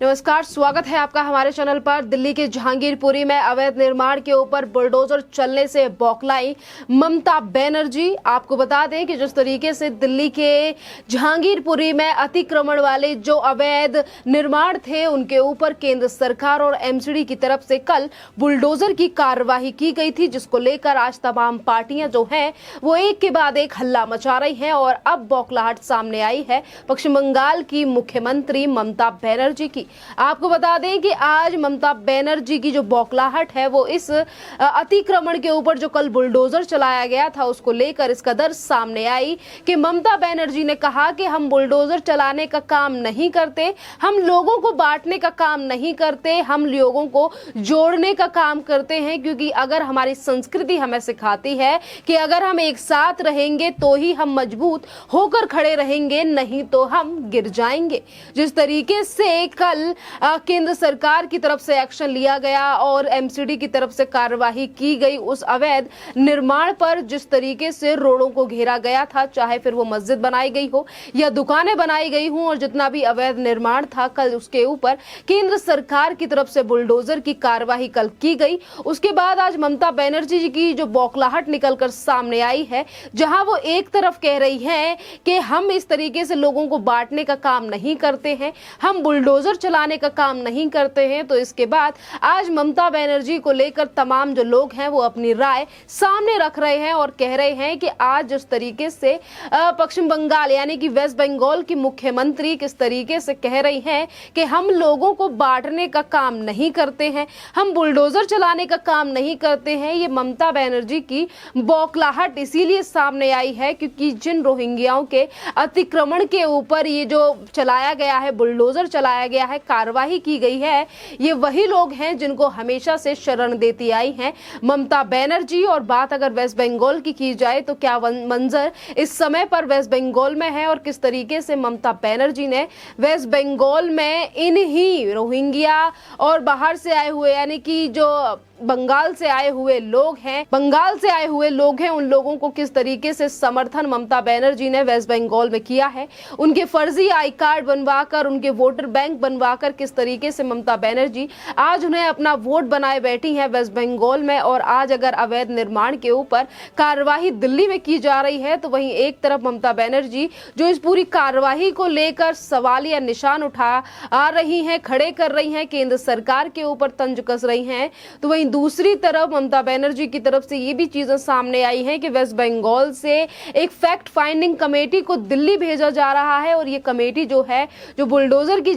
नमस्कार, स्वागत है आपका हमारे चैनल पर। दिल्ली के जहांगीरपुरी में अवैध निर्माण के ऊपर बुलडोजर चलने से बौखलाई ममता बनर्जी। आपको बता दें कि जिस तरीके से दिल्ली के जहांगीरपुरी में अतिक्रमण वाले जो अवैध निर्माण थे उनके ऊपर केंद्र सरकार और एमसीडी की तरफ से कल बुलडोजर की कार्यवाही की गई थी, जिसको लेकर आज तमाम पार्टियां जो हैं वो एक के बाद एक हल्ला मचा रही हैं। और अब बौखलाहट सामने आई है पश्चिम बंगाल की मुख्यमंत्री ममता बनर्जी की। आपको बता दें कि आज ममता बनर्जी की जो बौखलाहट है वो इस अतिक्रमण के ऊपर जो कल बुलडोजर चलाया गया था उसको लेकर इस कदर सामने आई कि ममता बनर्जी ने कहा कि हम बुलडोजर चलाने का काम नहीं करते, हम लोगों को बांटने का काम नहीं करते, हम लोगों को जोड़ने का काम करते हैं। क्योंकि अगर हमारी संस्कृति हमें सिखाती है कि अगर हम एक साथ रहेंगे तो ही हम मजबूत होकर खड़े रहेंगे, नहीं तो हम गिर जाएंगे। जिस तरीके से कल केंद्र सरकार की तरफ से एक्शन लिया गया और एमसीडी की तरफ से कार्यवाही की गई उस अवैध निर्माण पर, जिस तरीके से रोडों को घेरा गया था, चाहे फिर वो मस्जिद बनाई गई हो या दुकानें बनाई गई हो, और जितना भी अवैध निर्माण था कल उसके ऊपर केंद्र सरकार की तरफ से बुलडोजर की कार्यवाही कल की गई। उसके बाद आज ममता बनर्जी जी की जो बौखलाहट निकलकर सामने आई है, जहां वो एक तरफ कह रही है कि हम इस तरीके से लोगों को बांटने का काम नहीं करते हैं, हम बुलडोजर चलाने का काम नहीं करते हैं, तो इसके बाद आज ममता बनर्जी को लेकर तमाम जो लोग हैं वो अपनी राय सामने रख रहे हैं और कह रहे हैं कि आज जिस तरीके से पश्चिम बंगाल यानी कि वेस्ट बंगाल की मुख्यमंत्री किस तरीके से कह रही हैं कि हम लोगों को बांटने का काम नहीं करते हैं, हम बुलडोजर चलाने का काम नहीं करते हैं, ये ममता बनर्जी की बौखलाहट इसीलिए सामने आई है क्योंकि जिन रोहिंग्याओं के अतिक्रमण के ऊपर ये जो चलाया गया है, बुलडोजर चलाया गया है, कार्यवाही की गई है, ये वही लोग हैं जिनको हमेशा से शरण देती आई हैं ममता बनर्जी। और बात अगर वेस्ट बंगाल की जाए तो क्या मंजर इस समय पर वेस्ट बंगाल में है और किस तरीके से ममता बनर्जी ने वेस्ट बंगाल में इन्हीं रोहिंग्या और बाहर से आए हुए यानी कि जो बंगाल से आए हुए लोग हैं, उन लोगों को किस तरीके से समर्थन ममता बनर्जी ने वेस्ट बंगाल में किया है, उनके फर्जी आई कार्ड बनवाकर, उनके वोटर बैंक बनवाकर किस तरीके से ममता बनर्जी आज उन्हें अपना वोट बनाए बैठी हैं वेस्ट बंगाल में। और आज अगर अवैध निर्माण के ऊपर कार्यवाही दिल्ली में की जा रही है तो वहीं एक तरफ ममता बनर्जी जो इस पूरी कार्यवाही को लेकर सवाल या निशान उठा आ रही हैं, खड़े कर रही हैं, केंद्र सरकार के ऊपर तंज कस रही हैं, तो वहीं दूसरी तरफ ममता बनर्जी की तरफ से ये भी चीजें सामने आई हैं कि वेस्ट बंगाल से एक फैक्ट फाइंडिंग कमेटी को दिल्ली भेजा जा रहा है और ये कमेटी जो है जो बुलडोजर की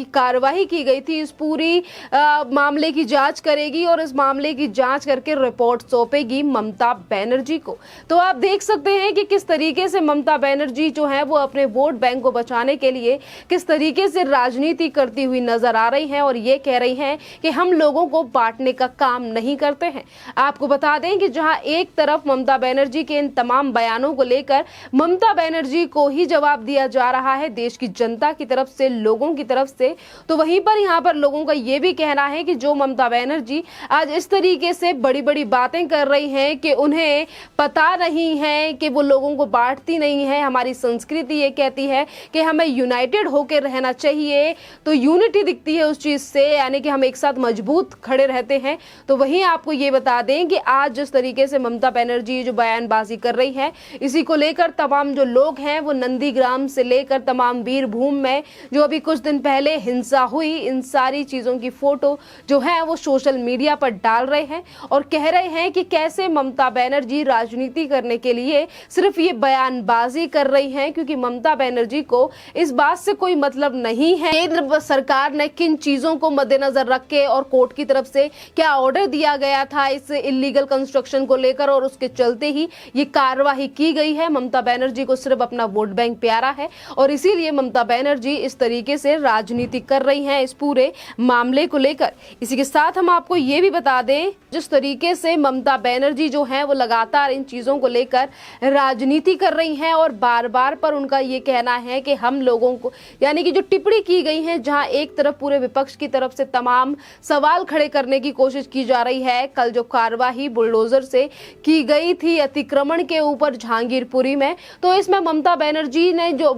कार्यवाही की गई थी इस पूरी मामले की जांच करेगी और इस मामले की जांच करके रिपोर्ट सौंपेगी ममता बनर्जी को। तो आप देख सकते हैं कि किस तरीके से ममता बनर्जी जो है वो अपने वोट बैंक को बचाने के लिए किस तरीके से राजनीति करती हुई नजर आ रही है और ये कह रही हैं कि हम लोगों को बांटने का काम नहीं करते हैं। आपको बता दें कि जहां एक तरफ ममता बनर्जी के इन तमाम बयानों को लेकर ममता बनर्जी को ही जवाब दिया जा रहा है देश की जनता की तरफ से, लोगों की तरफ से, तो वहीं पर यहां पर लोगों का यह भी कहना है कि जो ममता बनर्जी आज इस तरीके से बड़ी बड़ी बातें कर रही हैं कि उन्हें पता नहीं है कि वो लोगों को बांटती नहीं है। हमारी संस्कृति ये कहती है कि हमें यूनाइटेड होकर रहना चाहिए, तो यूनिटी दिखती है उस चीज से, यानी कि हम एक साथ मजबूत खड़े रहते हैं। तो वहीं आपको ये बता दें कि आज जिस तरीके से ममता बनर्जी जो बयानबाजी कर रही है इसी को लेकर तमाम जो लोग हैं वो नंदीग्राम से लेकर तमाम वीरभूम में जो अभी कुछ दिन पहले हिंसा हुई, इन सारी चीजों की फोटो जो है वो सोशल मीडिया पर डाल रहे हैं और कह रहे हैं कि कैसे ममता बनर्जी राजनीति करने के लिए सिर्फ ये बयानबाजी कर रही हैं, क्योंकि ममता बनर्जी को इस बात से कोई मतलब नहीं है केंद्र सरकार ने किन चीजों को मद्देनजर रख के और कोर्ट की तरफ से क्या ऑर्डर दिया गया था इस इलीगल कंस्ट्रक्शन को लेकर और उसके चलते ही ये कार्यवाही की गई है। ममता बनर्जी को सिर्फ अपना वोट बैंक प्यारा है और इसीलिए ममता बनर्जी इस तरीके से राजनीति कर रही हैं इस पूरे मामले को लेकर। इसी के साथ हम आपको ये भी बता दें जिस तरीके से ममता बनर्जी जो है वो लगातार इन चीजों को लेकर राजनीति कर रही हैं और बार बार पर उनका ये कहना है कि हम लोगों को यानी कि जो टिप्पणी की गई है जहां एक तरफ पूरे विपक्ष की तरफ से तमाम सवाल खड़े करने की कोशिश की जा रही है। कल जो कार्यवाही बुलडोजर से की गई थी अतिक्रमण के ऊपर जहांगीरपुरी में, तो इसमें ममता बनर्जी ने जो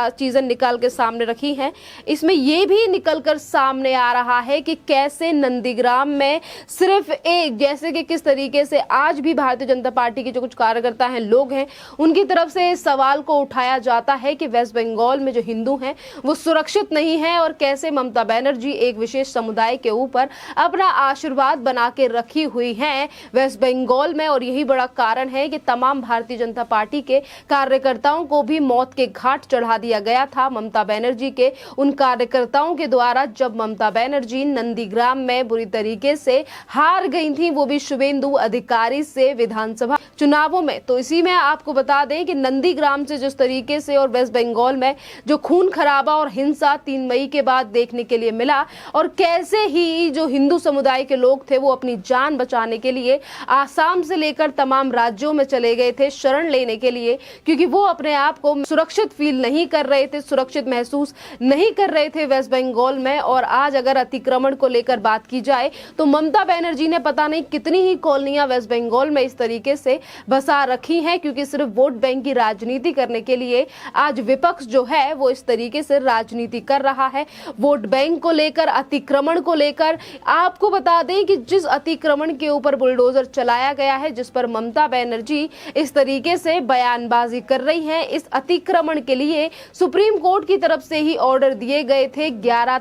चीजें निकाल के सामने रखी हैं, इसमें ये भी निकल कर सामने आ रहा है कि कैसे नंदीग्राम में सिर्फ एक, जैसे कि किस तरीके से आज भी भारतीय जनता पार्टी के जो कुछ कार्यकर्ता हैं, लोग हैं, उनकी तरफ से इस सवाल को उठाया जाता है कि वेस्ट बंगाल में जो हिंदू हैं वो सुरक्षित नहीं है, और कैसे ममता बनर्जी एक विशेष समुदाय के ऊपर अपना आशीर्वाद बना के रखी हुई हैं वेस्ट बंगाल में। और यही बड़ा कारण है कि तमाम भारतीय जनता पार्टी के कार्यकर्ताओं को भी मौत के घाट चढ़ा दिया गया था ममता बनर्जी के उन कार्यकर्ताओं के द्वारा, जब ममता बनर्जी नंदीग्राम में बुरी तरीके से हार गई थी, वो भी शुभेंदु अधिकारी से विधानसभा चुनावों में। तो इसी में आपको बता दें कि नंदीग्राम से जिस तरीके से और वेस्ट बंगाल में जो खून खराबा और हिंसा 3 मई के बाद देखने के लिए मिला, और कैसे ही जो हिंदू समुदाय के लोग थे वो अपनी जान बचाने के लिए आसाम से लेकर तमाम राज्यों में चले गए थे शरण लेने के लिए, क्योंकि वो अपने आप को सुरक्षित फील नहीं कर रहे थे, सुरक्षित महसूस नहीं कर रहे थे वेस्ट बंगाल में। और आज अगर अतिक्रमण को लेकर बात की जाए तो ममता बनर्जी ने पता नहीं कितनी ही कॉलोनियां वेस्ट बंगाल में इस तरीके से बसा रखी हैं, क्योंकि सिर्फ वोट बैंक की राजनीति करने के लिए आज विपक्ष जो है वो इस तरीके से राजनीति कर रहा है। वोट बैंक को लेकर, अतिक्रमण को लेकर आपको बता दें कि जिस अतिक्रमण के ऊपर बुलडोजर चलाया गया है, जिस पर ममता बनर्जी इस तरीके से बयानबाजी कर रही हैं, इस अतिक्रमण के लिए सुप्रीम कोर्ट की तरफ से ही ऑर्डर दिए गए थे 11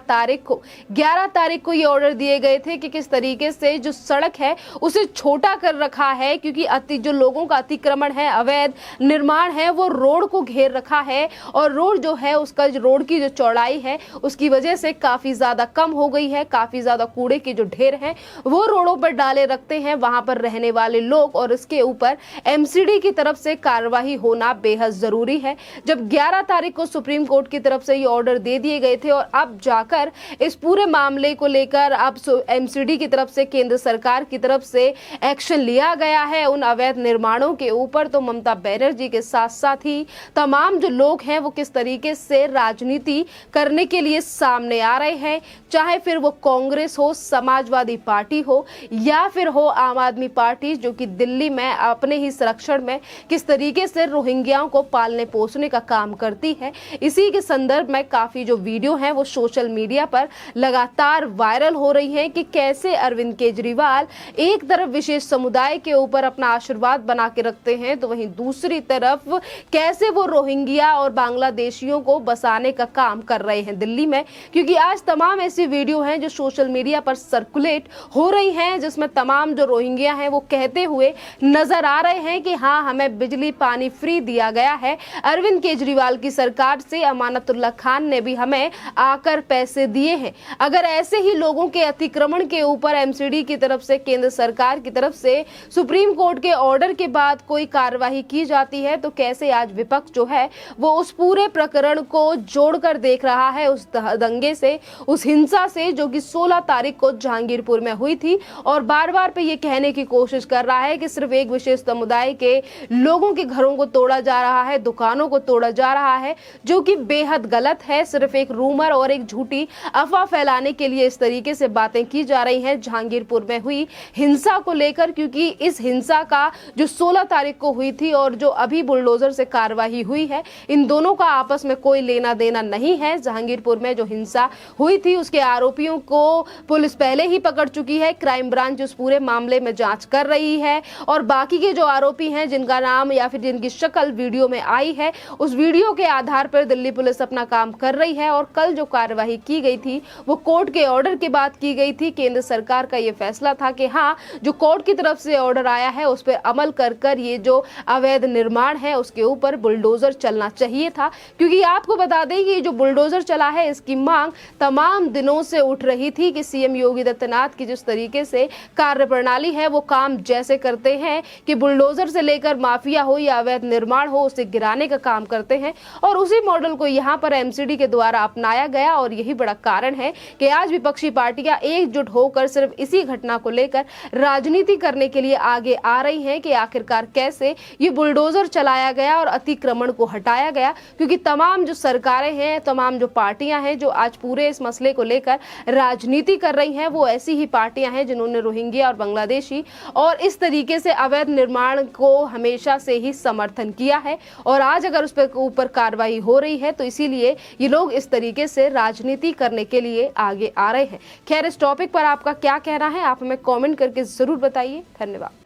तारीख को ये ऑर्डर दिए गए थे कि किस तरीके से जो सड़क है उसे छोटा कर रखा है, क्योंकि जो लोगों का अतिक्रमण है, अवैध निर्माण है, वो रोड को घेर रखा है, और रोड जो है उसका रोड की जो चौड़ाई है उसकी वजह से काफी ज्यादा कम हो गई है। काफी ज्यादा कूड़े के जो ढेर हैं वो रोडों पर डाले रखते हैं वहां पर रहने वाले लोग, और इसके ऊपर एमसीडी की तरफ से कार्रवाई होना बेहद जरूरी है। जब 11 तारीख को सुप्रीम कोर्ट की तरफ से ये ऑर्डर दे दिए गए थे, और अब जाकर इस पूरे मामले को लेकर अब एमसीडी की तरफ से, केंद्र सरकार की तरफ से एक्शन लिया गया है उन अवैध निर्माणों के ऊपर, तो ममता बनर्जी के साथ साथ ही तमाम जो लोग हैं वो किस तरीके से राजनीति करने के लिए सामने आ रहे हैं, चाहे फिर वो कांग्रेस हो, समाजवादी पार्टी हो, या फिर हो आम आदमी पार्टी, जो कि दिल्ली में अपने ही संरक्षण में किस तरीके से रोहिंग्याओं को पालने पोसने का काम करती है। इसी के संदर्भ में काफी जो वीडियो हैं वो सोशल मीडिया पर लगातार वायरल हो रही हैं कि कैसे अरविंद केजरीवाल एक तरफ विशेष समुदाय के ऊपर अपना आशीर्वाद बना के रखते हैं, तो वहीं दूसरी तरफ कैसे वो रोहिंग्या और बांग्लादेशियों को बसाने का काम कर रहे हैं दिल्ली में। क्योंकि आज तमाम ऐसी वीडियो हैं जो सोशल मीडिया पर सर्कुलेट हो रही हैं, जिसमें तमाम जो रोहिंग्या हैं वो कहते हुए नजर आ रहे हैं कि हाँ, हमें बिजली पानी फ्री दिया गया है अरविंद केजरीवाल की सरकार से, अमानतुल्लाह खान ने भी हमें आकर पैसे दिए हैं। अगर ऐसे ही लोगों के अतिक्रमण के ऊपर एमसीडी की तरफ से, केंद्र सरकार की तरफ से सुप्रीम कोर्ट के ऑर्डर के बाद कोई कार्यवाही की जाती है, तो कैसे आज विपक्ष जो है वो उस पूरे प्रकरण को जोड़कर देख रहा है, उस दंगे से, उस हिंसा से जो कि 16 तारीख को जहांगीरपुर में हुई थी, और बार बार पे ये कहने की कोशिश कर रहा है कि सिर्फ एक विशेष समुदाय के लोगों के घरों को तोड़ा जा रहा है, दुकानों को तोड़ा जा रहा है, जो कि बेहद गलत है। सिर्फ एक रूमर और एक झूठी अफवाह फैलाने के लिए इस तरीके से बातें की जा रही हैं जहांगीरपुर में हुई हिंसा को लेकर, क्योंकि इस हिंसा का जो 16 तारीख को हुई थी और जो अभी बुलडोजर से कार्रवाई हुई है, इन दोनों का आपस में कोई लेना देना नहीं है। जहांगीरपुर में जो हिंसा हुई थी उसके आरोपियों को पुलिस पहले ही पकड़ चुकी है, क्राइम ब्रांच उस पूरे मामले में जांच कर रही है, और बाकी के जो आरोपी हैं जिनका नाम या फिर जिनकी शक्ल वीडियो में आई है, उस वीडियो के आधार पर दिल्ली पुलिस अपना काम कर रही है। और कल जो कार्यवाही की गई थी वो कोर्ट के ऑर्डर के बाद की गई थी। केंद्र सरकार का ये फैसला था कि हाँ, जो कोर्ट की तरफ से ऑर्डर आया है उस पर अमल कर ये जो अवैध निर्माण है उसके ऊपर बुलडोजर चलना चाहिए था, क्योंकि आपको बता दें कि जो बुलडोजर चला है इसकी मांग तमाम दिनों से उठ रही थी कि सीएम योगी आदित्यनाथ की जिस तरीके से कार्यप्रणाली है वो काम जैसे करते हैं कि बुलडोजर से लेकर माफिया हो या अवैध निर्माण हो उसे गिराने का काम करते हैं, और उसी मॉडल को यहाँ पर एमसीडी के द्वारा अपनाया गया। और यही बड़ा कारण है कि आज विपक्षी पार्टियां एकजुट होकर सिर्फ इसी घटना को लेकर राजनीति करने के लिए आगे आ रही हैं कि आखिरकार कैसे ये बुलडोजर चलाया गया और अतिक्रमण को हटाया गया, क्योंकि तमाम जो सरकारें हैं, तमाम जो पार्टियां हैं जो आज पूरे इस मसले को लेकर राजनीति कर रही हैं, वो ऐसी ही पार्टियां हैं जिन्होंने रोहिंग्या और बांग्लादेशी और इस तरीके से अवैध निर्माण को हमेशा से ही समर्थन किया है। और आज अगर उस पर ऊपर कार्रवाई हो रही है तो इसीलिए ये लोग इस तरीके से राजनीति करने के लिए आगे आ रहे हैं। खैर, इस टॉपिक पर आपका क्या कहना है, आप हमें कमेंट करके जरूर बताइए। धन्यवाद।